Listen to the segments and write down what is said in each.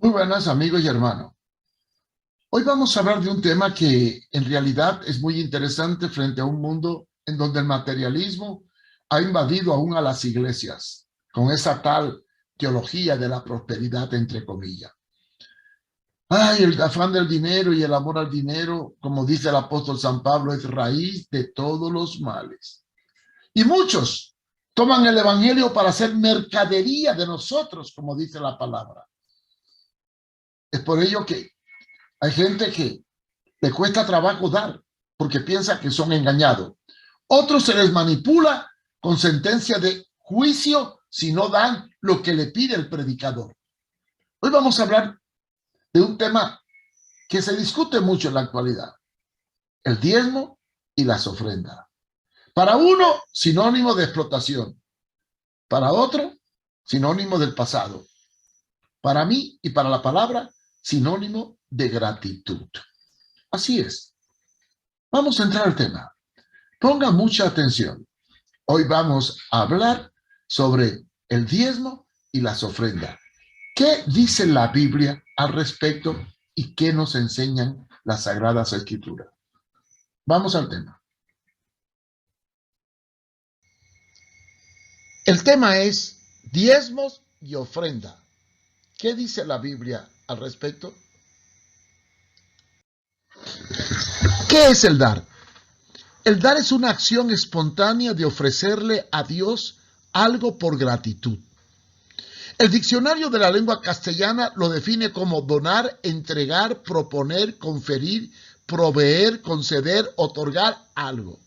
Muy buenas amigos y hermanos. Hoy vamos a hablar de un tema que en realidad es muy interesante frente a un mundo en donde el materialismo ha invadido aún a las iglesias con esa tal teología de la prosperidad, entre comillas. Ay, el afán del dinero y el amor al dinero, como dice el apóstol San Pablo, es raíz de todos los males. Y muchos toman el evangelio para hacer mercadería de nosotros, como dice la palabra. Es por ello que hay gente que le cuesta trabajo dar porque piensa que son engañados. Otros se les manipula con sentencia de juicio si no dan lo que le pide el predicador. Hoy vamos a hablar de un tema que se discute mucho en la actualidad: el diezmo y las ofrendas. Para uno, sinónimo de explotación. Para otro, sinónimo del pasado. Para mí y para la palabra, sinónimo de gratitud. Así es. Vamos a entrar al tema. Ponga mucha atención. Hoy vamos a hablar sobre el diezmo y las ofrendas. ¿Qué dice la Biblia al respecto y qué nos enseñan las Sagradas Escrituras? Vamos al tema. El tema es diezmos y ofrenda. ¿Qué dice la Biblia al respecto? ¿Qué es el dar? El dar es una acción espontánea de ofrecerle a Dios algo por gratitud. El diccionario de la lengua castellana lo define como donar, entregar, proponer, conferir, proveer, conceder, otorgar algo.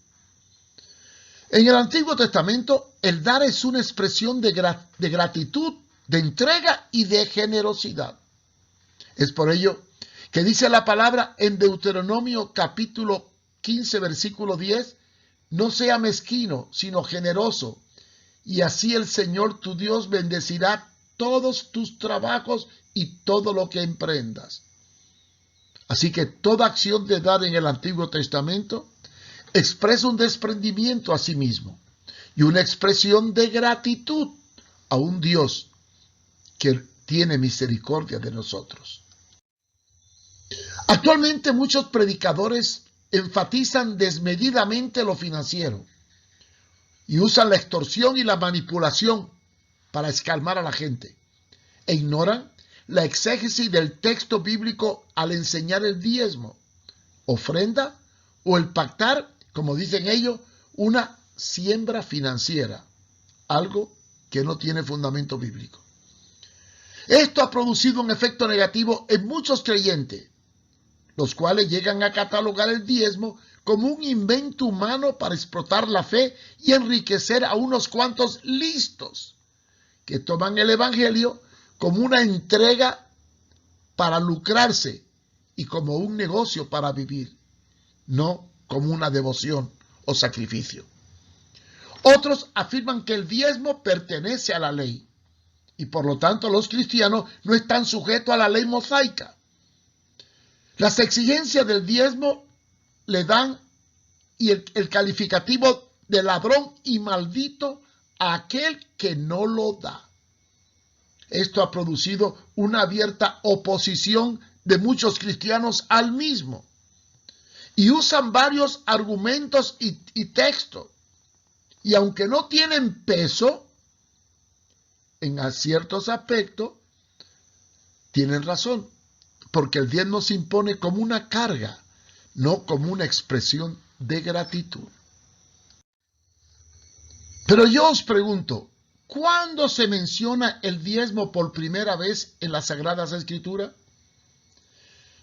En el Antiguo Testamento, el dar es una expresión de gratitud, de entrega y de generosidad. Es por ello que dice la palabra en Deuteronomio capítulo 15, versículo 10, no sea mezquino, sino generoso, y así el Señor tu Dios bendecirá todos tus trabajos y todo lo que emprendas. Así que toda acción de dar en el Antiguo Testamento expresa un desprendimiento a sí mismo y una expresión de gratitud a un Dios que tiene misericordia de nosotros. Actualmente muchos predicadores enfatizan desmedidamente lo financiero y usan la extorsión y la manipulación para escalmar a la gente, e ignoran la exégesis del texto bíblico al enseñar el diezmo, ofrenda o el pactar, como dicen ellos, una siembra financiera, algo que no tiene fundamento bíblico. Esto ha producido un efecto negativo en muchos creyentes, los cuales llegan a catalogar el diezmo como un invento humano para explotar la fe y enriquecer a unos cuantos listos que toman el evangelio como una entrega para lucrarse y como un negocio para vivir, no como una devoción o sacrificio. Otros afirman que el diezmo pertenece a la ley y por lo tanto los cristianos no están sujetos a la ley mosaica. Las exigencias del diezmo le dan el calificativo de ladrón y maldito a aquel que no lo da. Esto ha producido una abierta oposición de muchos cristianos al mismo y usan varios argumentos y textos. Y aunque no tienen peso, en ciertos aspectos, tienen razón, porque el diezmo se impone como una carga, no como una expresión de gratitud. Pero yo os pregunto, ¿cuándo se menciona el diezmo por primera vez en las Sagradas Escrituras?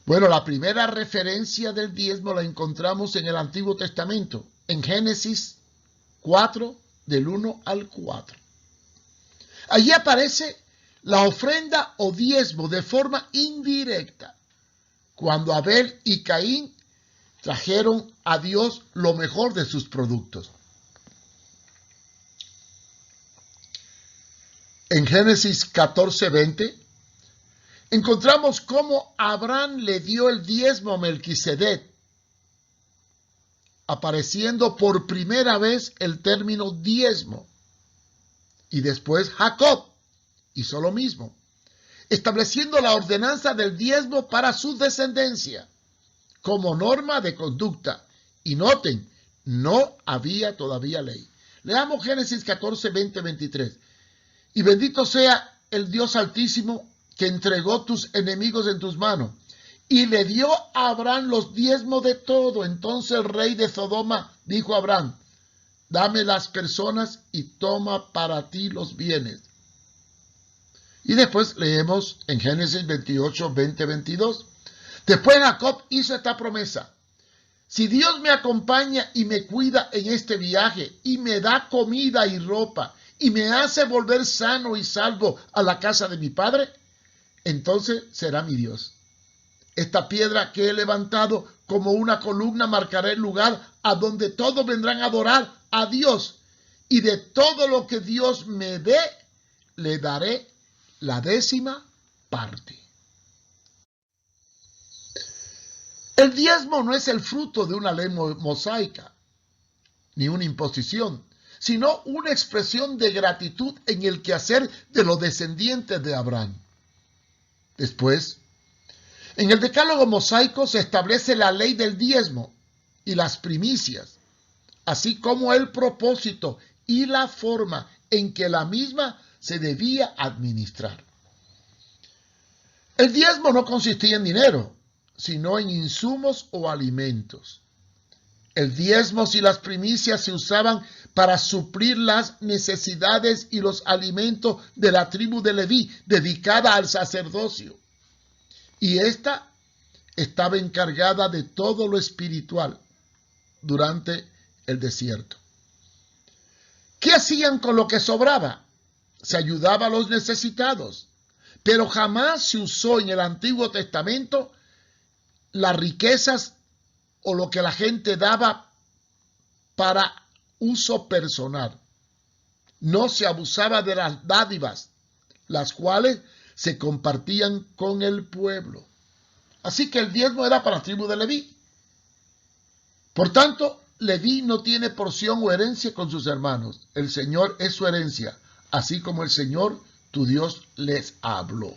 Bueno, la primera referencia del diezmo la encontramos en el Antiguo Testamento, en Génesis 4, del 1 al 4. Allí aparece la ofrenda o diezmo de forma indirecta, cuando Abel y Caín trajeron a Dios lo mejor de sus productos. En Génesis 14:20 encontramos cómo Abraham le dio el diezmo a Melquisedec, apareciendo por primera vez el término diezmo. Y después Jacob hizo lo mismo. estableciendo la ordenanza del diezmo para su descendencia como norma de conducta. Y noten, no había todavía ley. Leamos Génesis 14, 20, 23. Y bendito sea el Dios Altísimo que entregó tus enemigos en tus manos y le dio a Abraham los diezmos de todo. Entonces el rey de Sodoma dijo a Abraham: dame las personas y toma para ti los bienes. Y después leemos en Génesis 28, 20, 22. Después Jacob hizo esta promesa: si Dios me acompaña y me cuida en este viaje y me da comida y ropa y me hace volver sano y salvo a la casa de mi padre, entonces será mi Dios. Esta piedra que he levantado como una columna marcará el lugar a donde todos vendrán a adorar a Dios, y de todo lo que Dios me dé, le daré la 10ª parte. El diezmo no es el fruto de una ley mosaica, ni una imposición, sino una expresión de gratitud en el quehacer de los descendientes de Abraham. Después, en el decálogo mosaico se establece la ley del diezmo y las primicias, así como el propósito y la forma en que la misma se debía administrar. El diezmo no consistía en dinero, sino en insumos o alimentos. El diezmo y las primicias se usaban para suplir las necesidades y los alimentos de la tribu de Leví, dedicada al sacerdocio. Y esta estaba encargada de todo lo espiritual durante el desierto. ¿Qué hacían con lo que sobraba? Se ayudaba a los necesitados, pero jamás se usó en el Antiguo Testamento las riquezas o lo que la gente daba para uso personal. No se abusaba de las dádivas, las cuales se compartían con el pueblo. Así que el diezmo era para la tribu de Leví. Por tanto, Leví no tiene porción o herencia con sus hermanos. El Señor es su herencia, así como el Señor, tu Dios, les habló.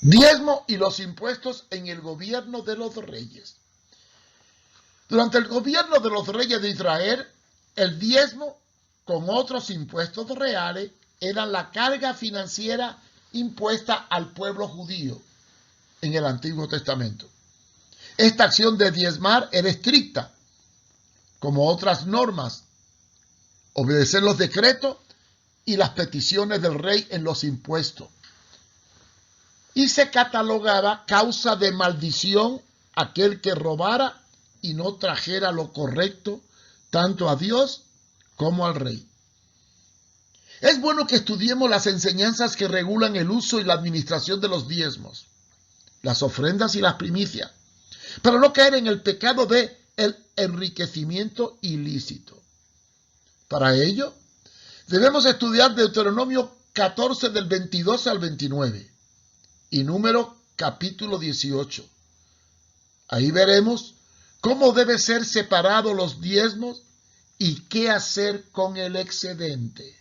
Diezmo y los impuestos en el gobierno de los reyes. Durante el gobierno de los reyes de Israel, el diezmo con otros impuestos reales eran la carga financiera impuesta al pueblo judío en el Antiguo Testamento. Esta acción de diezmar era estricta, como otras normas, obedecer los decretos y las peticiones del rey en los impuestos. Y se catalogaba causa de maldición aquel que robara y no trajera lo correcto tanto a Dios como al rey. Es bueno que estudiemos las enseñanzas que regulan el uso y la administración de los diezmos, las ofrendas y las primicias, para no caer en el pecado de el enriquecimiento ilícito. Para ello, debemos estudiar Deuteronomio 14 del 22 al 29 y Número capítulo 18. Ahí veremos cómo deben ser separados los diezmos y qué hacer con el excedente.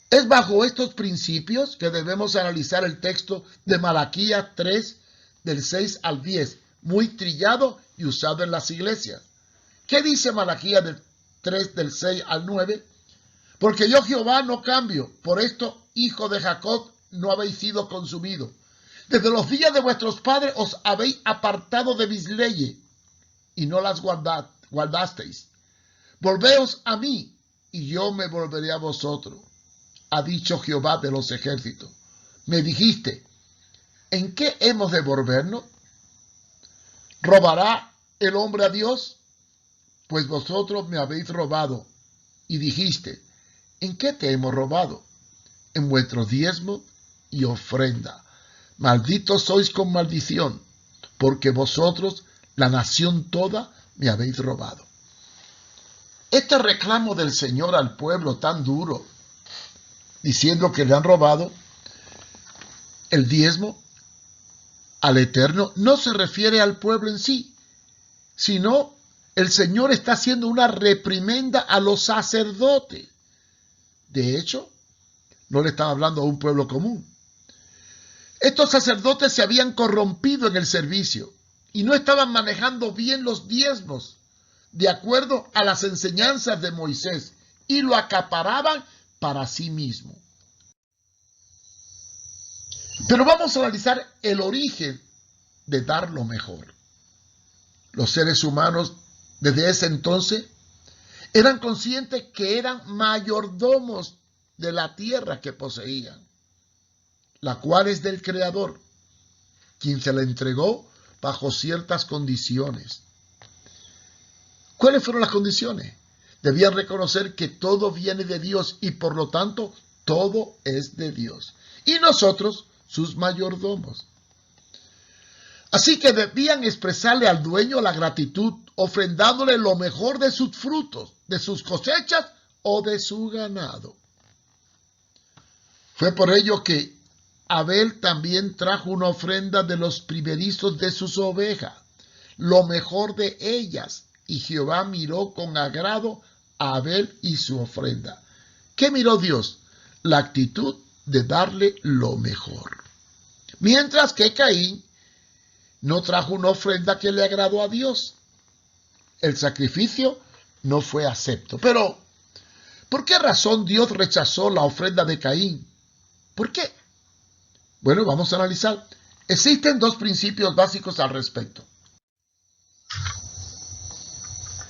Es bajo estos principios que debemos analizar el texto de Malaquías 3, del 6 al 10, muy trillado y usado en las iglesias. ¿Qué dice Malaquías 3, del 6 al 9? Porque yo Jehová no cambio, por esto, hijo de Jacob, no habéis sido consumidos. Desde los días de vuestros padres os habéis apartado de mis leyes y no las guardasteis. Volveos a mí y yo me volveré a vosotros, ha dicho Jehová de los ejércitos. Me dijiste, ¿en qué hemos de volvernos? ¿Robará el hombre a Dios? Pues vosotros me habéis robado. Y dijiste, ¿en qué te hemos robado? En vuestro diezmo y ofrenda. Malditos sois con maldición, porque vosotros, la nación toda, me habéis robado. Este reclamo del Señor al pueblo tan duro, diciendo que le han robado el diezmo al Eterno, no se refiere al pueblo en sí, sino el Señor está haciendo una reprimenda a los sacerdotes. De hecho, no le estaba hablando a un pueblo común. Estos sacerdotes se habían corrompido en el servicio y no estaban manejando bien los diezmos de acuerdo a las enseñanzas de Moisés y lo acaparaban para sí mismo. Pero vamos a analizar el origen de dar lo mejor. Los seres humanos desde ese entonces eran conscientes que eran mayordomos de la tierra que poseían, la cual es del Creador, quien se la entregó bajo ciertas condiciones. ¿Cuáles fueron las condiciones? Debían reconocer que todo viene de Dios y por lo tanto todo es de Dios. Y nosotros, sus mayordomos. Así que debían expresarle al dueño la gratitud, ofrendándole lo mejor de sus frutos, de sus cosechas o de su ganado. Fue por ello que Abel también trajo una ofrenda de los primerizos de sus ovejas, lo mejor de ellas, y Jehová miró con agrado a Abel y su ofrenda. ¿Qué miró Dios? La actitud de darle lo mejor. Mientras que Caín no trajo una ofrenda que le agradó a Dios. El sacrificio no fue acepto. Pero, ¿por qué razón Dios rechazó la ofrenda de Caín? ¿Por qué? Bueno, vamos a analizar. Existen dos principios básicos al respecto.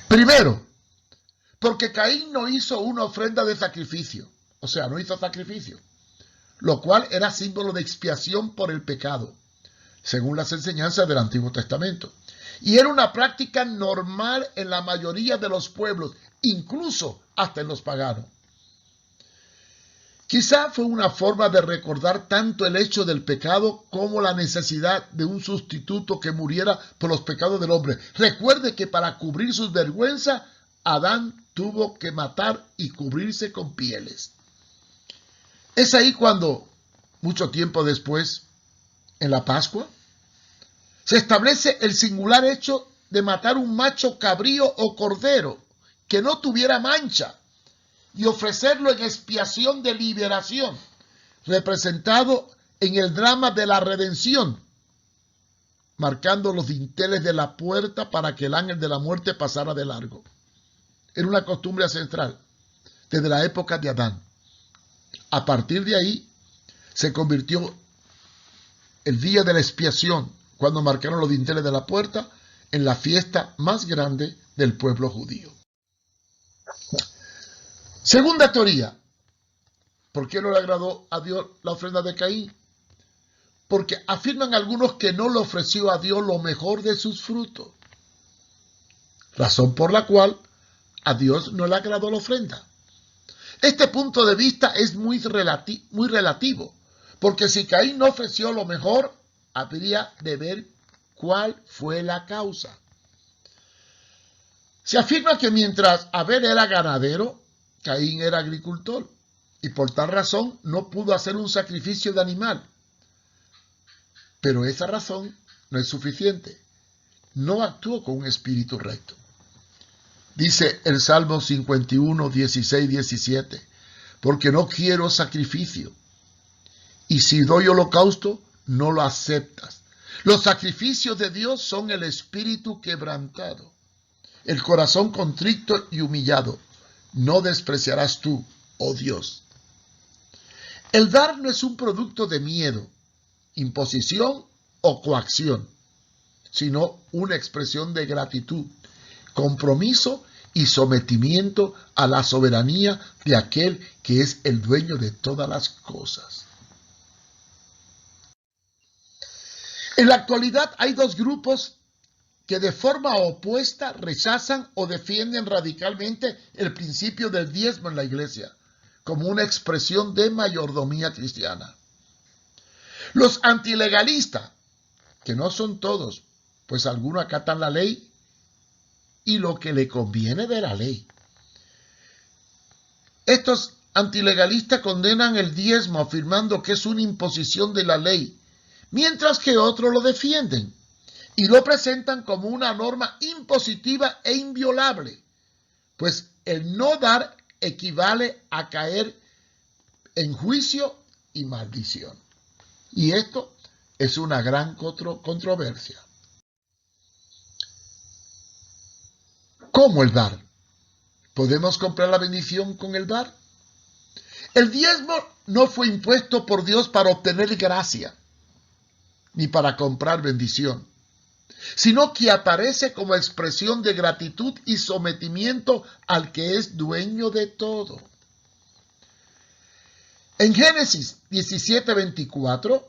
Primero, porque Caín no hizo una ofrenda de sacrificio. O sea, no hizo sacrificio, lo cual era símbolo de expiación por el pecado, según las enseñanzas del Antiguo Testamento. Y era una práctica normal en la mayoría de los pueblos, incluso hasta en los paganos. Quizá fue una forma de recordar tanto el hecho del pecado como la necesidad de un sustituto que muriera por los pecados del hombre. Recuerde que para cubrir sus vergüenzas, Adán tuvo que matar y cubrirse con pieles. Es ahí cuando, mucho tiempo después, en la Pascua, se establece el singular hecho de matar un macho cabrío o cordero que no tuviera mancha y ofrecerlo en expiación de liberación, representado en el drama de la redención, marcando los dinteles de la puerta para que el ángel de la muerte pasara de largo. Era una costumbre ancestral desde la época de Adán. A partir de ahí se convirtió el día de la expiación, cuando marcaron los dinteles de la puerta, en la fiesta más grande del pueblo judío. Segunda teoría. ¿Por qué no le agradó a Dios la ofrenda de Caín? Porque afirman algunos que no le ofreció a Dios lo mejor de sus frutos. Razón por la cual a Dios no le agradó la ofrenda. Este punto de vista es muy relativo, porque si Caín no ofreció lo mejor, habría de ver cuál fue la causa. Se afirma que mientras Abel era ganadero, Caín era agricultor, y por tal razón no pudo hacer un sacrificio de animal. Pero esa razón no es suficiente. No actuó con un espíritu recto. Dice el Salmo 51, 16, 17, porque no quiero sacrificio, y si doy holocausto, no lo aceptas. Los sacrificios de Dios son el espíritu quebrantado, el corazón contrito y humillado. No despreciarás tú, oh Dios. El dar no es un producto de miedo, imposición o coacción, sino una expresión de gratitud, compromiso y sometimiento a la soberanía de aquel que es el dueño de todas las cosas. En la actualidad hay dos grupos que de forma opuesta rechazan o defienden radicalmente el principio del diezmo en la iglesia, como una expresión de mayordomía cristiana. Los antilegalistas, que no son todos, pues algunos acatan la ley y lo que le conviene de la ley. Estos antilegalistas condenan el diezmo afirmando que es una imposición de la ley, mientras que otros lo defienden y lo presentan como una norma impositiva e inviolable, pues el no dar equivale a caer en juicio y maldición. Y esto es una gran controversia. ¿Cómo el dar? ¿Podemos comprar la bendición con el dar? El diezmo no fue impuesto por Dios para obtener gracia, ni para comprar bendición, sino que aparece como expresión de gratitud y sometimiento al que es dueño de todo. En Génesis 17:24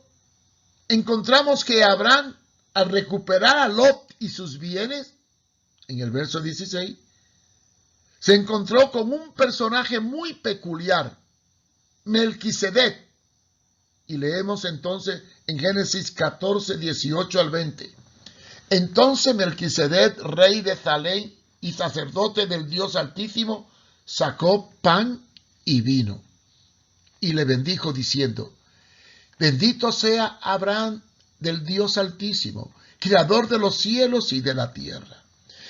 encontramos que Abraham, al recuperar a Lot y sus bienes, en el verso 16, se encontró con un personaje muy peculiar, Melquisedec. Y leemos entonces en Génesis 14, 18 al 20. Entonces Melquisedec, rey de Salem y sacerdote del Dios Altísimo, sacó pan y vino y le bendijo diciendo: bendito sea Abraham del Dios Altísimo, creador de los cielos y de la tierra.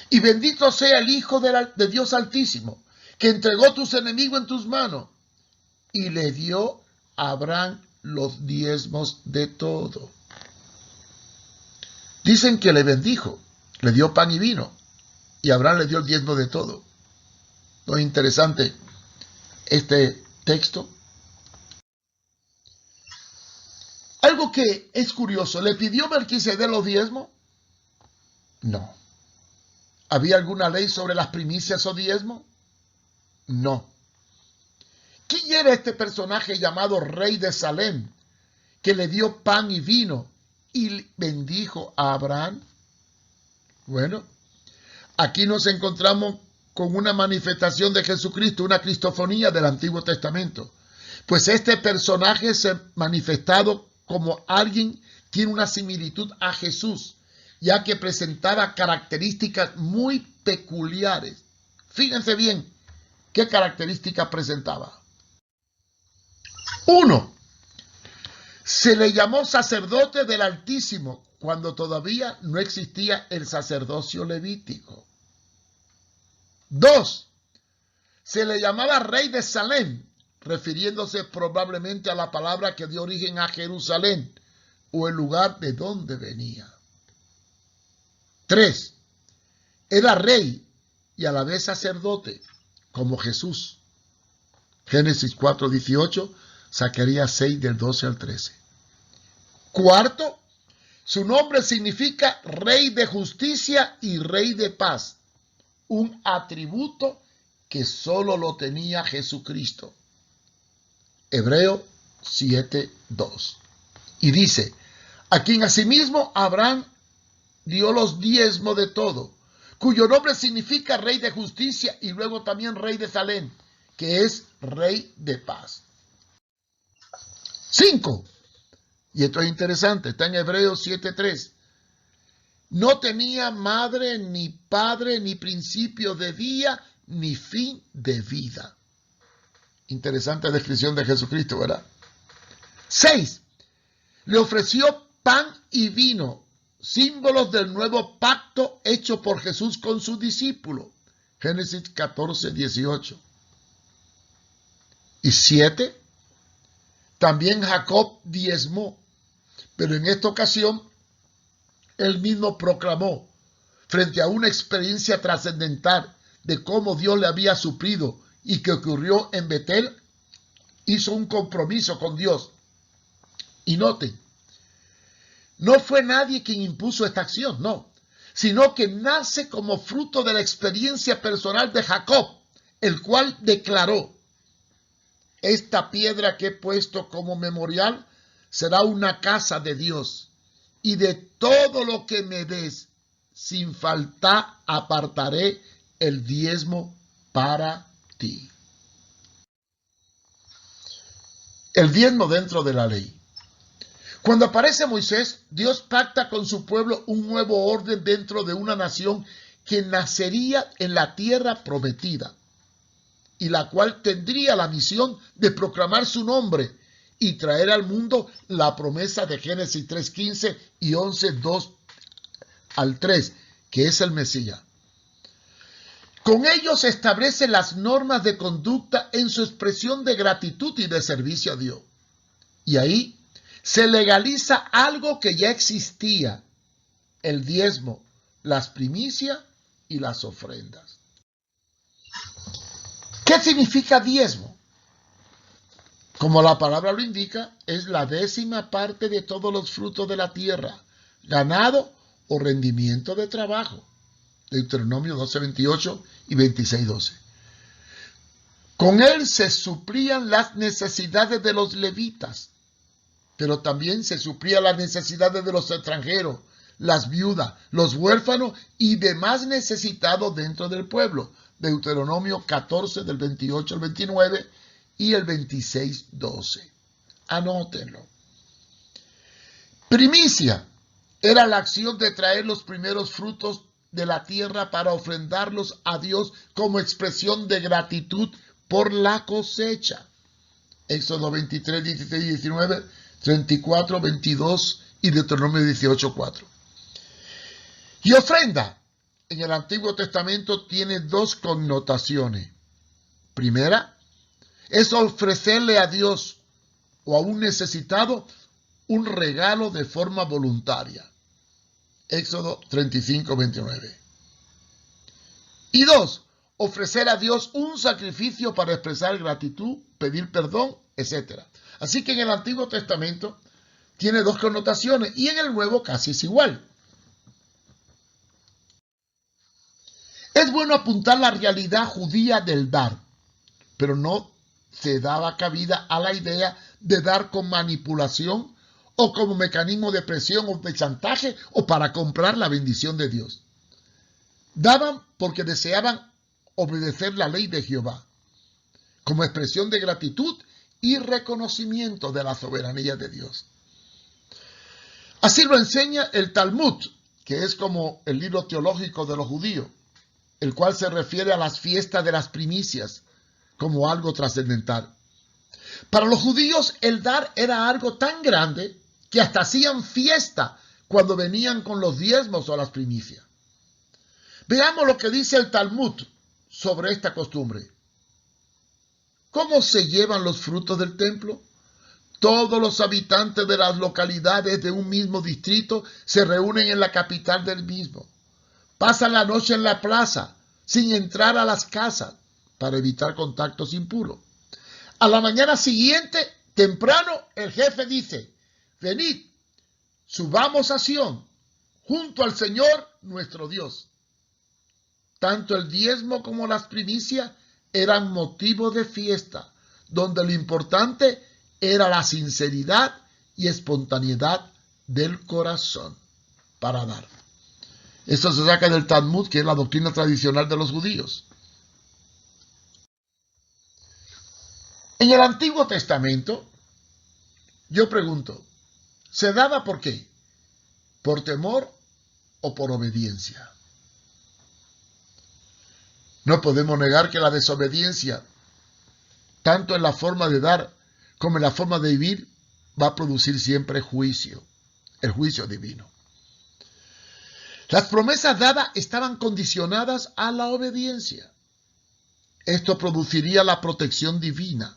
Y bendito sea el Hijo de Dios Altísimo, que entregó tus enemigos en tus manos. Y le dio a Abraham los diezmos de todo. Dicen que le bendijo, le dio pan y vino, y Abraham le dio el diezmo de todo. ¿No es interesante este texto? Algo que es curioso, ¿le pidió Melquisedec los diezmos? No. ¿Había alguna ley sobre las primicias o diezmos? No. ¿Quién era este personaje llamado rey de Salem, que le dio pan y vino y bendijo a Abraham? Bueno, aquí nos encontramos con una manifestación de Jesucristo, una cristofonía del Antiguo Testamento. Pues este personaje se ha manifestado como alguien que tiene una similitud a Jesús, ya que presentaba características muy peculiares. Fíjense bien qué características presentaba. 1. Se le llamó sacerdote del Altísimo cuando todavía no existía el sacerdocio levítico. 2. Se le llamaba rey de Salem, refiriéndose probablemente a la palabra que dio origen a Jerusalén, o el lugar de donde venía. 3. Era rey y a la vez sacerdote, como Jesús. Génesis 4:18, Zacarías 6 del 12 al 13. 4. Su nombre significa rey de justicia y rey de paz, un atributo que solo lo tenía Jesucristo. Hebreo 7:2. Y dice: a quien asimismo Abraham dio los diezmos de todo, cuyo nombre significa rey de justicia y luego también rey de Salem, que es rey de paz. 5. Y esto es interesante, está en Hebreos 7:3. No tenía madre, ni padre, ni principio de día, ni fin de vida. Interesante descripción de Jesucristo, ¿verdad? 6. Le ofreció pan y vino, símbolos del nuevo pacto hecho por Jesús con sus discípulos. Génesis 14:18. Y 7. También Jacob diezmó, pero en esta ocasión él mismo proclamó, frente a una experiencia trascendental de cómo Dios le había suplido y que ocurrió en Betel, hizo un compromiso con Dios. Y noten, no fue nadie quien impuso esta acción, no, sino que nace como fruto de la experiencia personal de Jacob, el cual declaró: esta piedra que he puesto como memorial será una casa de Dios, y de todo lo que me des, sin faltar apartaré el diezmo para ti. El diezmo dentro de la ley. Cuando aparece Moisés, Dios pacta con su pueblo un nuevo orden dentro de una nación que nacería en la tierra prometida, y la cual tendría la misión de proclamar su nombre y traer al mundo la promesa de Génesis 3:15 y 11:2 al 3, que es el Mesías. Con ello se establecen las normas de conducta en su expresión de gratitud y de servicio a Dios. Y ahí se legaliza algo que ya existía: el diezmo, las primicias y las ofrendas. ¿Qué significa diezmo? Como la palabra lo indica, es la 10ª parte de todos los frutos de la tierra, ganado o rendimiento de trabajo. Deuteronomio 12:28 y 26:12. Con él se suplían las necesidades de los levitas, pero también se suplían las necesidades de los extranjeros, las viudas, los huérfanos y demás necesitados dentro del pueblo. Deuteronomio 14 del 28 al 29 y el 26:12. Anótenlo. Primicia era la acción de traer los primeros frutos de la tierra para ofrendarlos a Dios como expresión de gratitud por la cosecha. Éxodo 23, 16 y 19, 34, 22 y Deuteronomio 18:4. Y ofrenda en el Antiguo Testamento tiene dos connotaciones. Primera, es ofrecerle a Dios o a un necesitado un regalo de forma voluntaria. Éxodo 35, 29. Y dos, ofrecer a Dios un sacrificio para expresar gratitud, pedir perdón, etc. Así que en el Antiguo Testamento tiene dos connotaciones y en el Nuevo casi es igual. Es bueno apuntar la realidad judía del dar, pero no se daba cabida a la idea de dar con manipulación o como mecanismo de presión o de chantaje o para comprar la bendición de Dios. Daban porque deseaban obedecer la ley de Jehová, como expresión de gratitud y reconocimiento de la soberanía de Dios. Así lo enseña el Talmud, que es como el libro teológico de los judíos, el cual se refiere a las fiestas de las primicias como algo trascendental. Para los judíos el dar era algo tan grande que hasta hacían fiesta cuando venían con los diezmos o las primicias. Veamos lo que dice el Talmud sobre esta costumbre. ¿Cómo se llevan los frutos del templo? Todos los habitantes de las localidades de un mismo distrito se reúnen en la capital del mismo. Pasan la noche en la plaza, sin entrar a las casas, para evitar contactos impuros. A la mañana siguiente, temprano, el jefe dice: venid, subamos a Sión, junto al Señor nuestro Dios. Tanto el diezmo como las primicias eran motivo de fiesta, donde lo importante era la sinceridad y espontaneidad del corazón para dar. Esto se saca del Talmud, que es la doctrina tradicional de los judíos. En el Antiguo Testamento, yo pregunto, ¿se daba por qué? ¿Por temor o por obediencia? No podemos negar que la desobediencia, tanto en la forma de dar como en la forma de vivir, va a producir siempre juicio, el juicio divino. Las promesas dadas estaban condicionadas a la obediencia. Esto produciría la protección divina.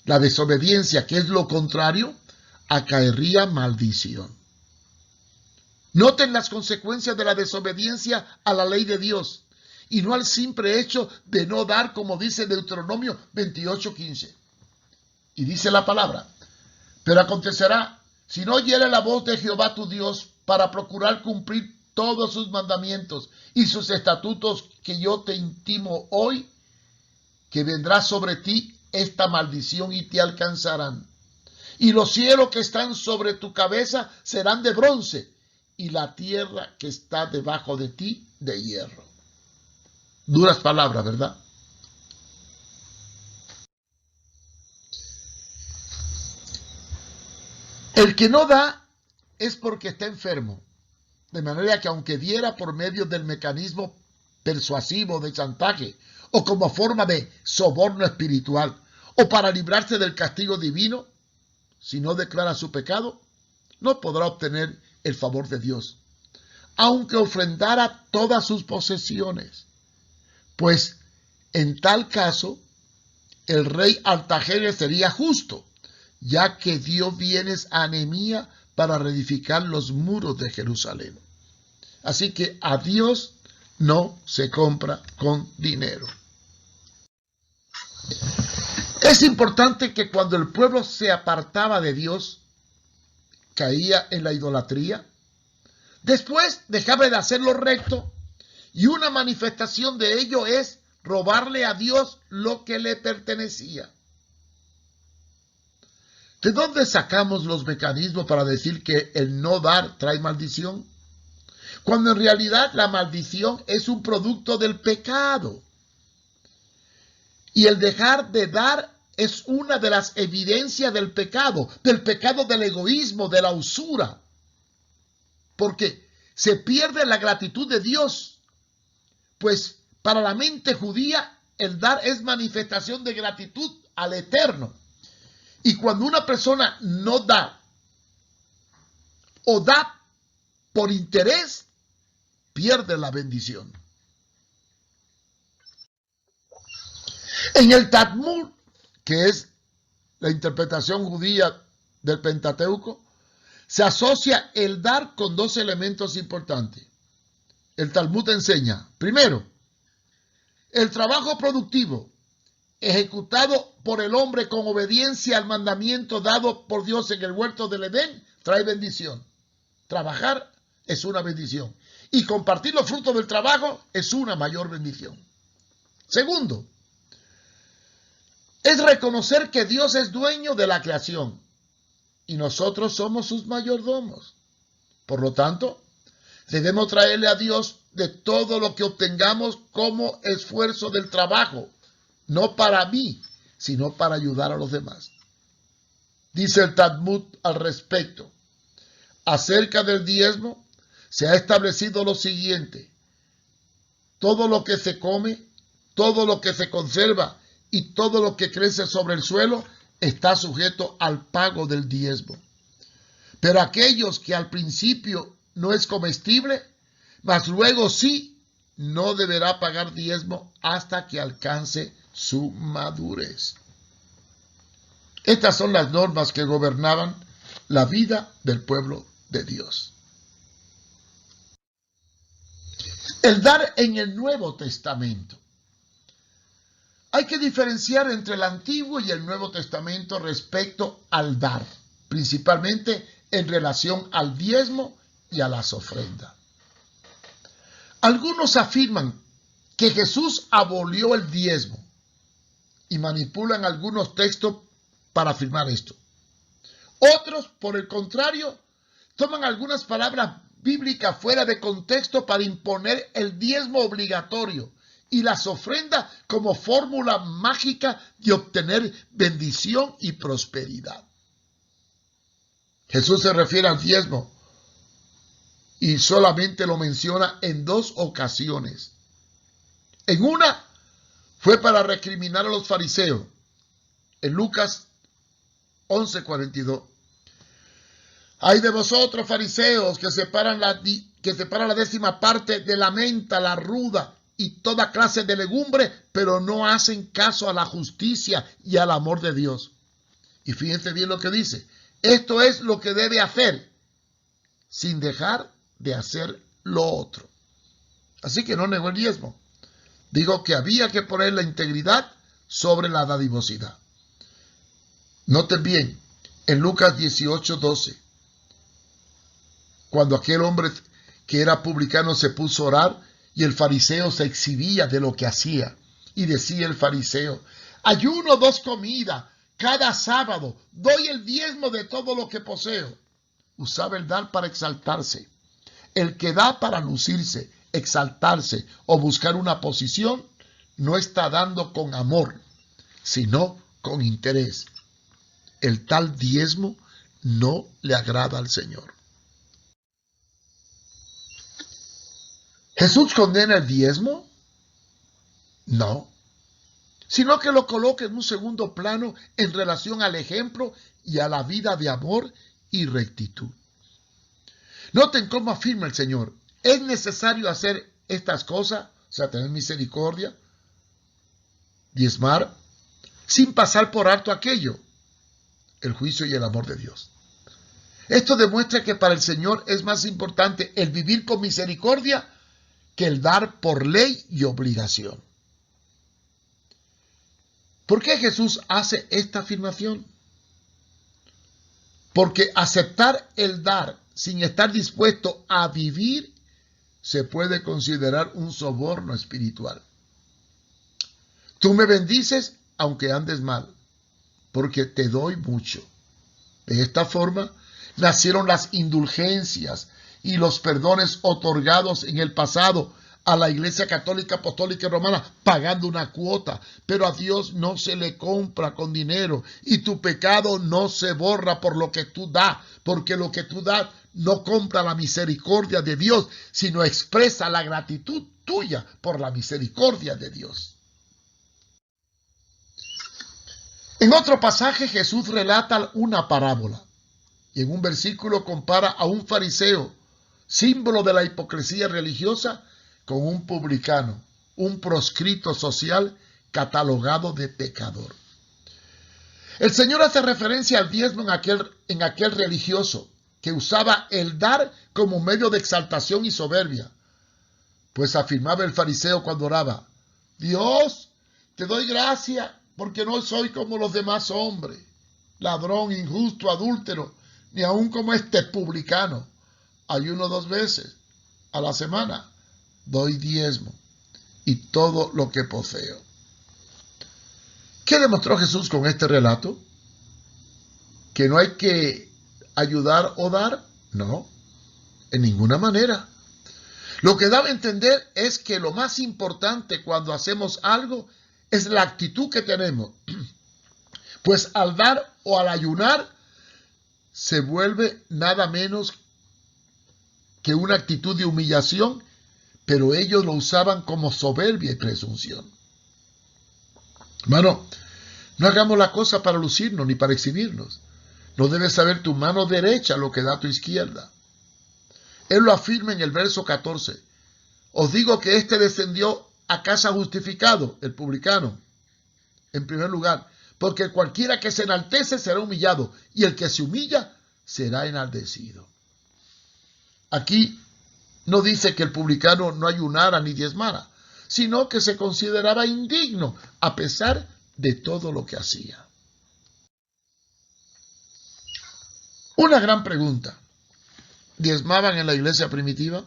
La desobediencia, que es lo contrario, acaería maldición. Noten las consecuencias de la desobediencia a la ley de Dios y no al simple hecho de no dar, como dice Deuteronomio 28:15. Y dice la palabra: pero acontecerá, si no oyere la voz de Jehová tu Dios para procurar cumplir todos sus mandamientos y sus estatutos que yo te intimo hoy, que vendrá sobre ti esta maldición y te alcanzarán. Y los cielos que están sobre tu cabeza serán de bronce, y la tierra que está debajo de ti de hierro. Duras palabras, ¿verdad? El que no da es porque está enfermo, de manera que aunque diera por medio del mecanismo persuasivo de chantaje, o como forma de soborno espiritual, o para librarse del castigo divino, si no declara su pecado, no podrá obtener el favor de Dios. aunque ofrendara todas sus posesiones, pues en tal caso el rey Artajerjes sería justo, ya que dio bienes a Nehemías para reedificar los muros de Jerusalén. Así que a Dios no se compra con dinero. Es importante que cuando el pueblo se apartaba de Dios, caía en la idolatría, después dejaba de hacer lo recto, y una manifestación de ello es robarle a Dios lo que le pertenecía. ¿De dónde sacamos los mecanismos para decir que el no dar trae maldición? Cuando en realidad la maldición es un producto del pecado. Y el dejar de dar es una de las evidencias del pecado del egoísmo, de la usura. Porque se pierde la gratitud de Dios. Pues para la mente judía, el dar es manifestación de gratitud al Eterno. Y cuando una persona no da, o da por interés, pierde la bendición. En el Talmud, que es la interpretación judía del Pentateuco, se asocia el dar con dos elementos importantes. El Talmud enseña, primero, el trabajo productivo ejecutado por el hombre con obediencia al mandamiento dado por Dios en el huerto del Edén, trae bendición. Trabajar es una bendición. Y compartir los frutos del trabajo es una mayor bendición. Segundo, es reconocer que Dios es dueño de la creación y nosotros somos sus mayordomos. Por lo tanto, debemos traerle a Dios de todo lo que obtengamos como esfuerzo del trabajo, no para mí, sino para ayudar a los demás. Dice el Talmud al respecto. Acerca del diezmo, se ha establecido lo siguiente. Todo lo que se come, todo lo que se conserva y todo lo que crece sobre el suelo está sujeto al pago del diezmo. Pero aquellos que al principio no es comestible, mas luego sí, no deberá pagar diezmo hasta que alcance su madurez. Estas son las normas que gobernaban la vida del pueblo de Dios. El dar en el Nuevo Testamento. Hay que diferenciar entre el Antiguo y el Nuevo Testamento respecto al dar, principalmente en relación al diezmo y a las ofrendas. Algunos afirman que Jesús abolió el diezmo y manipulan algunos textos para afirmar esto. Otros, por el contrario, toman algunas palabras bíblicas fuera de contexto para imponer el diezmo obligatorio y las ofrendas como fórmula mágica de obtener bendición y prosperidad. Jesús se refiere al diezmo y solamente lo menciona en dos ocasiones. En una fue para recriminar a los fariseos, en Lucas 11:42. Ay de vosotros, fariseos, que separan la 10ª de la menta, la ruda y toda clase de legumbre, pero no hacen caso a la justicia y al amor de Dios. Y fíjense bien lo que dice. Esto es lo que debe hacer, sin dejar de hacer lo otro. Así que no negó el diezmo. Digo que había que poner la integridad sobre la dadivosidad. Noten bien, en Lucas 18:12, cuando aquel hombre que era publicano se puso a orar y el fariseo se exhibía de lo que hacía, y decía el fariseo, ayuno 2 comidas, cada sábado doy el diezmo de todo lo que poseo. Usaba el dar para exaltarse. El que da para lucirse, exaltarse o buscar una posición, no está dando con amor, sino con interés. El tal diezmo no le agrada al Señor. ¿Jesús condena el diezmo? No, sino que lo coloca en un segundo plano en relación al ejemplo y a la vida de amor y rectitud. Noten cómo afirma el Señor, Es necesario hacer estas cosas, o sea, tener misericordia, diezmar, sin pasar por alto aquello, el juicio y el amor de Dios. Esto demuestra que para el Señor es más importante el vivir con misericordia que el dar por ley y obligación. ¿Por qué Jesús hace esta afirmación? Porque aceptar el dar sin estar dispuesto a vivir se puede considerar un soborno espiritual. Tú me bendices aunque andes mal, porque te doy mucho. De esta forma nacieron las indulgencias y los perdones otorgados en el pasado a la Iglesia Católica, Apostólica y Romana, pagando una cuota. Pero a Dios no se le compra con dinero, y tu pecado no se borra por lo que tú das, porque lo que tú das no compra la misericordia de Dios, sino expresa la gratitud tuya por la misericordia de Dios. En otro pasaje Jesús relata una parábola, y en un versículo compara a un fariseo, símbolo de la hipocresía religiosa, con un publicano, un proscrito social catalogado de pecador. El Señor hace referencia al diezmo en aquel religioso que usaba el dar como medio de exaltación y soberbia, pues afirmaba el fariseo cuando oraba: Dios, te doy gracias porque no soy como los demás hombres, ladrón, injusto, adúltero, ni aun como este publicano. Ayuno 2 veces a la semana, doy diezmo y todo lo que poseo. ¿Qué demostró Jesús con este relato? ¿Que no hay que ayudar o dar? No, en ninguna manera. Lo que daba a entender es que lo más importante cuando hacemos algo es la actitud que tenemos. Pues al dar o al ayunar se vuelve nada menos que una actitud de humillación, pero ellos lo usaban como soberbia y presunción. Hermano, no hagamos la cosa para lucirnos ni para exhibirnos. No debes saber tu mano derecha lo que da tu izquierda. Él lo afirma en el verso 14. Os digo que éste descendió a casa justificado, el publicano, en primer lugar, porque cualquiera que se enaltece será humillado, y el que se humilla será enaltecido. Aquí no dice que el publicano no ayunara ni diezmara, sino que se consideraba indigno a pesar de todo lo que hacía. Una gran pregunta: ¿diezmaban en la iglesia primitiva?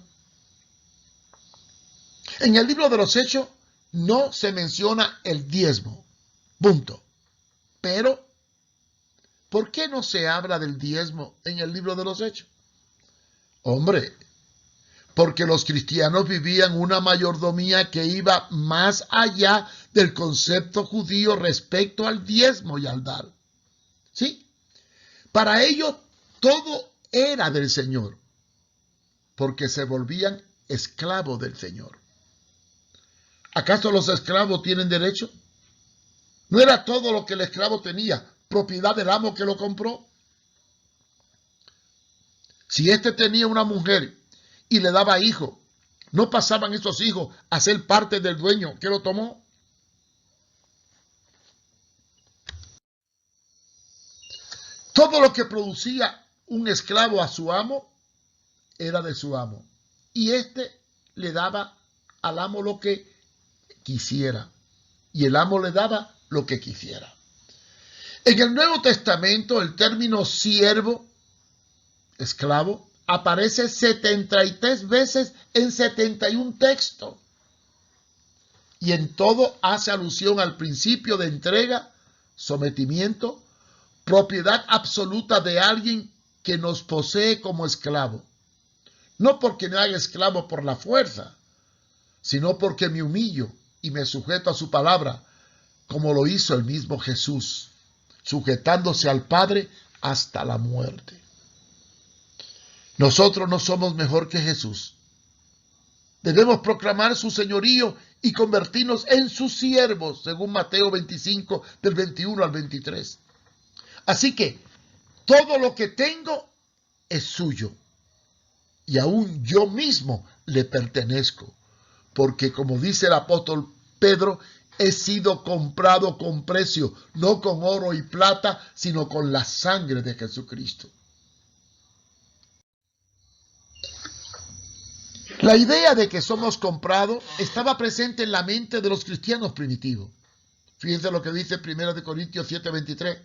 En el libro de los Hechos no se menciona el diezmo, punto. Pero, ¿por qué no se habla del diezmo en el libro de los Hechos? Hombre, porque los cristianos vivían una mayordomía que iba más allá del concepto judío respecto al diezmo y al dar. ¿Sí? Para ellos todo era del Señor, porque se volvían esclavos del Señor. ¿Acaso los esclavos tienen derecho? ¿No era todo lo que el esclavo tenía propiedad del amo que lo compró? Si éste tenía una mujer y le daba hijos, ¿no pasaban esos hijos a ser parte del dueño que lo tomó? Todo lo que producía un esclavo a su amo era de su amo, y éste le daba al amo lo que quisiera, y el amo le daba lo que quisiera. En el Nuevo Testamento el término siervo, esclavo, aparece 73 veces en 71 textos, y en todo hace alusión al principio de entrega, sometimiento, propiedad absoluta de alguien que nos posee como esclavo. No porque me haga esclavo por la fuerza, sino porque me humillo y me sujeto a su palabra, como lo hizo el mismo Jesús, sujetándose al Padre hasta la muerte. Nosotros no somos mejor que Jesús. Debemos proclamar su señorío y convertirnos en sus siervos, según Mateo 25, del 21 al 23. Así que todo lo que tengo es suyo, y aún yo mismo le pertenezco, porque como dice el apóstol Pedro, he sido comprado con precio, no con oro y plata, sino con la sangre de Jesucristo. La idea de que somos comprados estaba presente en la mente de los cristianos primitivos. Fíjense lo que dice 1 Corintios 7:23.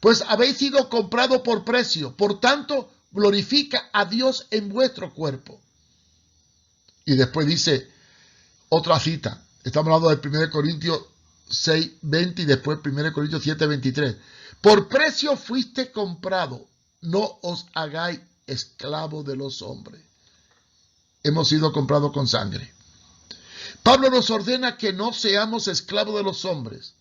Pues habéis sido comprados por precio, por tanto, glorifica a Dios en vuestro cuerpo. Y después dice otra cita. Estamos hablando de 1 Corintios 6:20 y después 1 Corintios 7:23. Por precio fuiste comprado, no os hagáis esclavos de los hombres. Hemos sido comprados con sangre. Pablo nos ordena que no seamos esclavos de los hombres,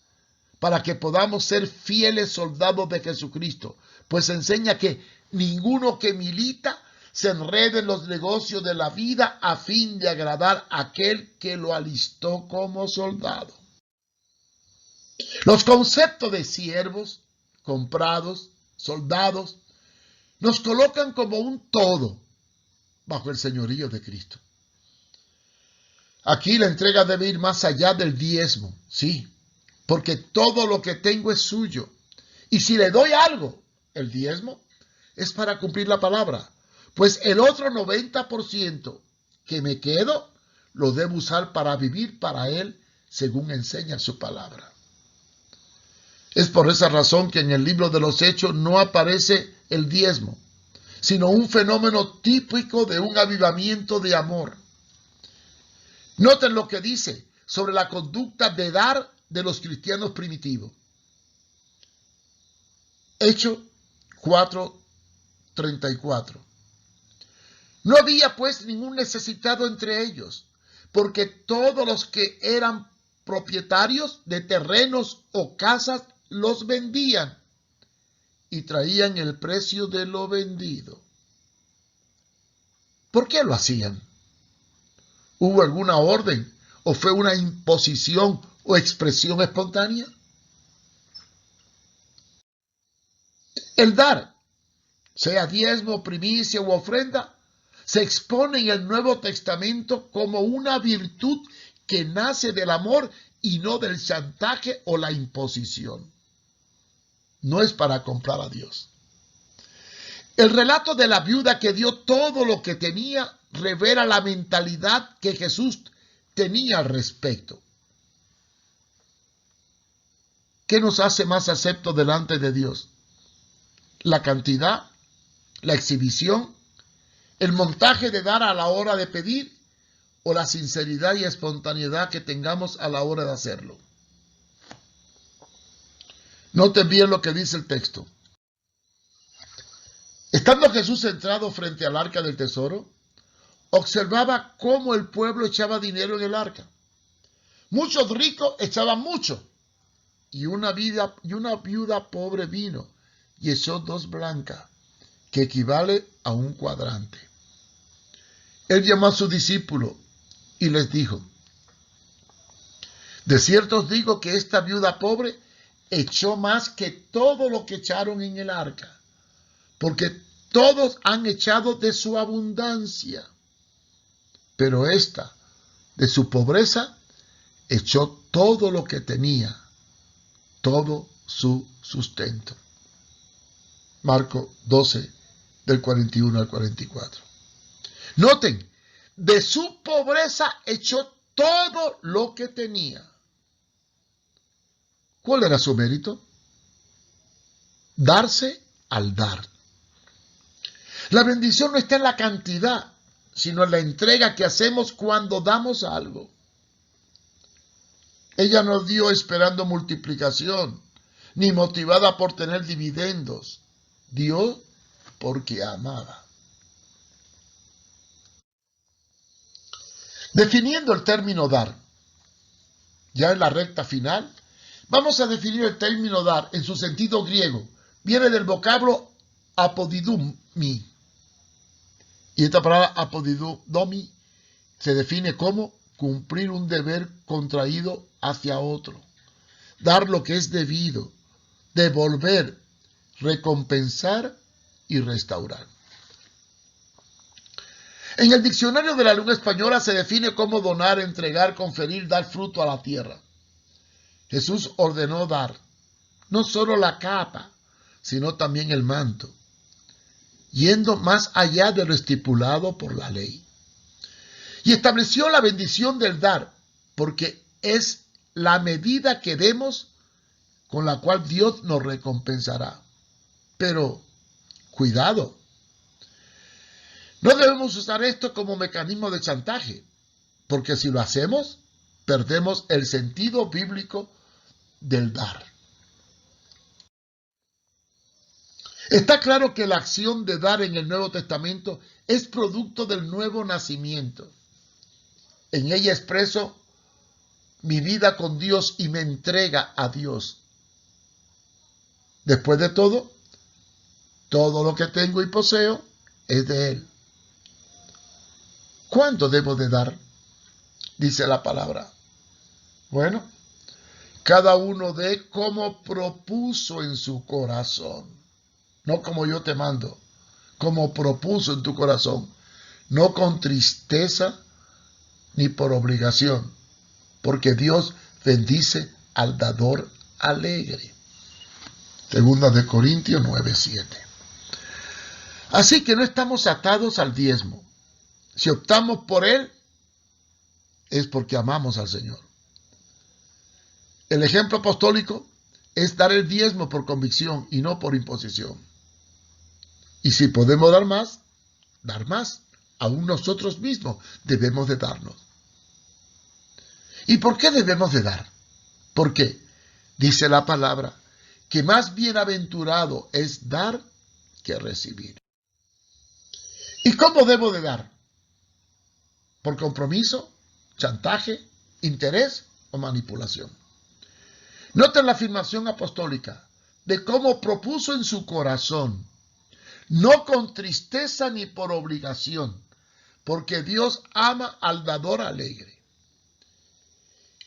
para que podamos ser fieles soldados de Jesucristo, pues enseña que ninguno que milita se enrede en los negocios de la vida a fin de agradar a aquel que lo alistó como soldado. Los conceptos de siervos, comprados, soldados, nos colocan como un todo bajo el señorío de Cristo. Aquí la entrega debe ir más allá del diezmo, sí, porque todo lo que tengo es suyo. Y si le doy algo, el diezmo, es para cumplir la palabra, pues el otro 90% que me quedo, lo debo usar para vivir para Él, según enseña su palabra. Es por esa razón que en el libro de los Hechos no aparece el diezmo, sino un fenómeno típico de un avivamiento de amor. Noten lo que dice sobre la conducta de dar de los cristianos primitivos. Hechos 4:34. No había pues ningún necesitado entre ellos, porque todos los que eran propietarios de terrenos o casas los vendían y traían el precio de lo vendido. ¿Por qué lo hacían? ¿Hubo alguna orden o fue una imposición o expresión espontánea? El dar, sea diezmo, primicia u ofrenda, se expone en el Nuevo Testamento como una virtud que nace del amor y no del chantaje o la imposición. No es para comprar a Dios. El relato de la viuda que dio todo lo que tenía revela la mentalidad que Jesús tenía al respecto. ¿Qué nos hace más aceptos delante de Dios? ¿La cantidad? ¿La exhibición? ¿El montaje de dar a la hora de pedir? ¿O la sinceridad y espontaneidad que tengamos a la hora de hacerlo? Noten bien lo que dice el texto. Estando Jesús centrado frente al arca del tesoro, observaba cómo el pueblo echaba dinero en el arca. Muchos ricos echaban mucho, y una viuda pobre vino y echó 2 blancas, que equivale a un cuadrante. Él llamó a sus discípulos y les dijo: de cierto os digo que esta viuda pobre echó más que todo lo que echaron en el arca, porque todos han echado de su abundancia, pero esta, de su pobreza, echó todo lo que tenía, todo su sustento. Marcos 12, del 41 al 44. Noten, de su pobreza echó todo lo que tenía. ¿Cuál era su mérito? Darse al dar. La bendición no está en la cantidad, sino en la entrega que hacemos cuando damos algo. Ella no dio esperando multiplicación, ni motivada por tener dividendos. Dio porque amaba. Definiendo el término dar, ya en la recta final, vamos a definir el término dar en su sentido griego. Viene del vocablo apodidomi. Y esta palabra apodidomi se define como cumplir un deber contraído hacia otro, dar lo que es debido, devolver, recompensar y restaurar. En el diccionario de la lengua española se define como donar, entregar, conferir, dar fruto a la tierra. Jesús ordenó dar no solo la capa, sino también el manto, yendo más allá de lo estipulado por la ley. Y estableció la bendición del dar, porque es la medida que demos con la cual Dios nos recompensará. Pero, cuidado, no debemos usar esto como mecanismo de chantaje, porque si lo hacemos, perdemos el sentido bíblico del dar. Está claro que la acción de dar en el Nuevo Testamento es producto del nuevo nacimiento. En ella expreso mi vida con Dios y me entrega a Dios. Después de todo lo que tengo y poseo es de Él. ¿Cuánto debo de dar? Dice la palabra. Bueno, cada uno dé como propuso en su corazón. No como yo te mando, como propuso en tu corazón. No con tristeza ni por obligación, porque Dios bendice al dador alegre. Segunda de Corintios 9:7. Así que no estamos atados al diezmo. Si optamos por él, es porque amamos al Señor. El ejemplo apostólico es dar el diezmo por convicción y no por imposición. Y si podemos dar más, aún nosotros mismos debemos de darnos. ¿Y por qué debemos de dar? Porque dice la palabra que más bienaventurado es dar que recibir. ¿Y cómo debo de dar? ¿Por compromiso, chantaje, interés o manipulación? Noten la afirmación apostólica de cómo propuso en su corazón, no con tristeza ni por obligación, porque Dios ama al dador alegre.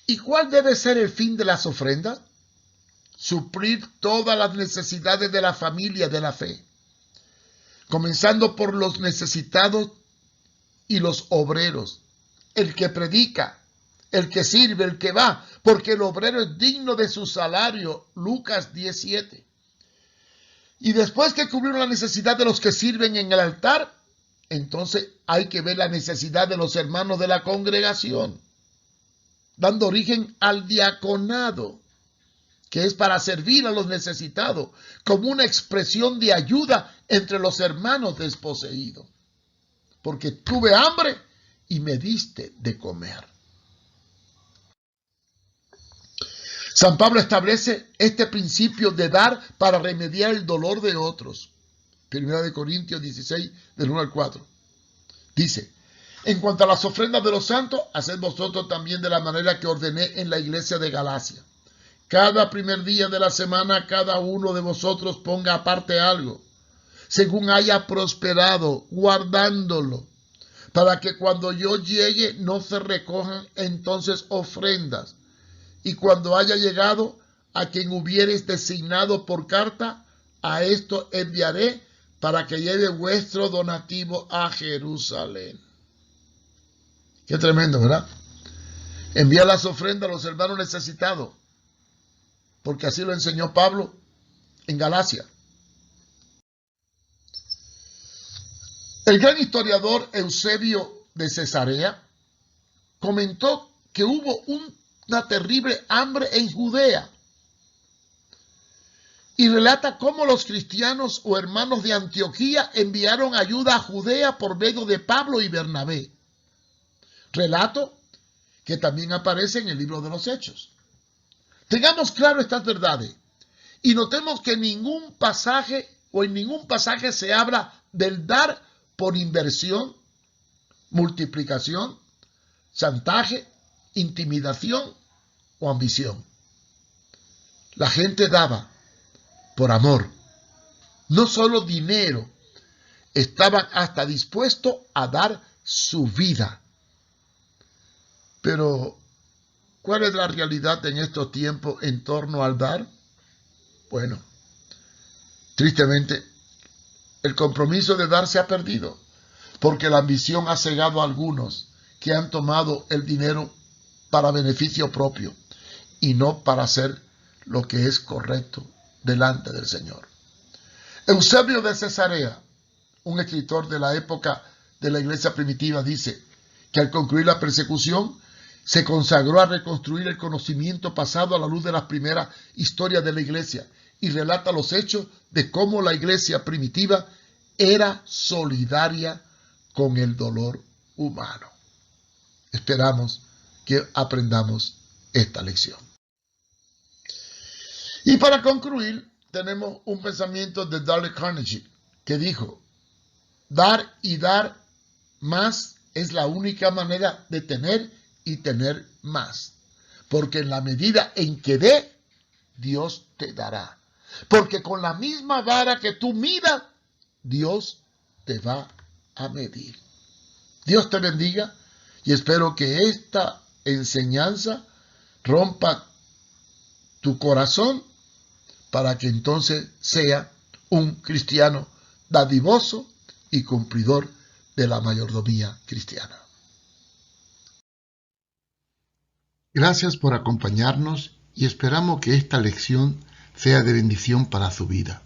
¿Y cuál debe ser el fin de las ofrendas? Suplir todas las necesidades de la familia de la fe, comenzando por los necesitados y los obreros, el que predica, el que sirve, el que va, porque el obrero es digno de su salario, Lucas 17. Y después que cubrieron la necesidad de los que sirven en el altar, entonces hay que ver la necesidad de los hermanos de la congregación, dando origen al diaconado, que es para servir a los necesitados, como una expresión de ayuda entre los hermanos desposeídos. Porque tuve hambre y me diste de comer. San Pablo establece este principio de dar para remediar el dolor de otros. Primera de Corintios 16, del 1 al 4. Dice, en cuanto a las ofrendas de los santos, haced vosotros también de la manera que ordené en la iglesia de Galacia. Cada primer día de la semana, cada uno de vosotros ponga aparte algo, según haya prosperado, guardándolo, para que cuando yo llegue no se recojan entonces ofrendas. Y cuando haya llegado, a quien hubieres designado por carta, a esto enviaré para que lleve vuestro donativo a Jerusalén. Qué tremendo, ¿verdad? Envía las ofrendas a los hermanos necesitados, porque así lo enseñó Pablo en Galacia. El gran historiador Eusebio de Cesarea comentó que hubo una terrible hambre en Judea y relata cómo los cristianos o hermanos de Antioquía enviaron ayuda a Judea por medio de Pablo y Bernabé. Relato que también aparece en el libro de los Hechos. Tengamos claro estas verdades y notemos que en ningún pasaje se habla del dar por inversión, multiplicación, chantaje, intimidación o ambición. La gente daba por amor, no solo dinero, estaban hasta dispuestos a dar su vida. Pero, ¿cuál es la realidad en estos tiempos en torno al dar? Bueno, tristemente, el compromiso de dar se ha perdido. porque la ambición ha cegado a algunos que han tomado el dinero para beneficio propio y no para hacer lo que es correcto delante del Señor. Eusebio de Cesarea, un escritor de la época de la iglesia primitiva, dice que al concluir la persecución se consagró a reconstruir el conocimiento pasado a la luz de las primeras historias de la iglesia y relata los hechos de cómo la iglesia primitiva era solidaria con el dolor humano. Esperamos que aprendamos esta lección. Y para concluir, tenemos un pensamiento de Dale Carnegie que dijo: dar y dar más es la única manera de tener y tener más. Porque en la medida en que dé, Dios te dará. Porque con la misma vara que tú midas, Dios te va a medir. Dios te bendiga y espero que esta enseñanza rompa tu corazón para que entonces sea un cristiano dadivoso y cumplidor de la mayordomía cristiana. Gracias por acompañarnos y esperamos que esta lección sea de bendición para su vida.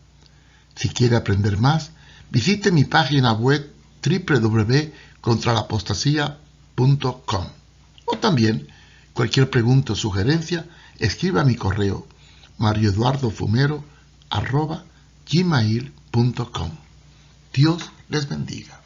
Si quiere aprender más, visite mi página web www.contralapostasía.com o también cualquier pregunta o sugerencia, escriba a mi correo marioeduardofumero@gmail.com. Dios les bendiga.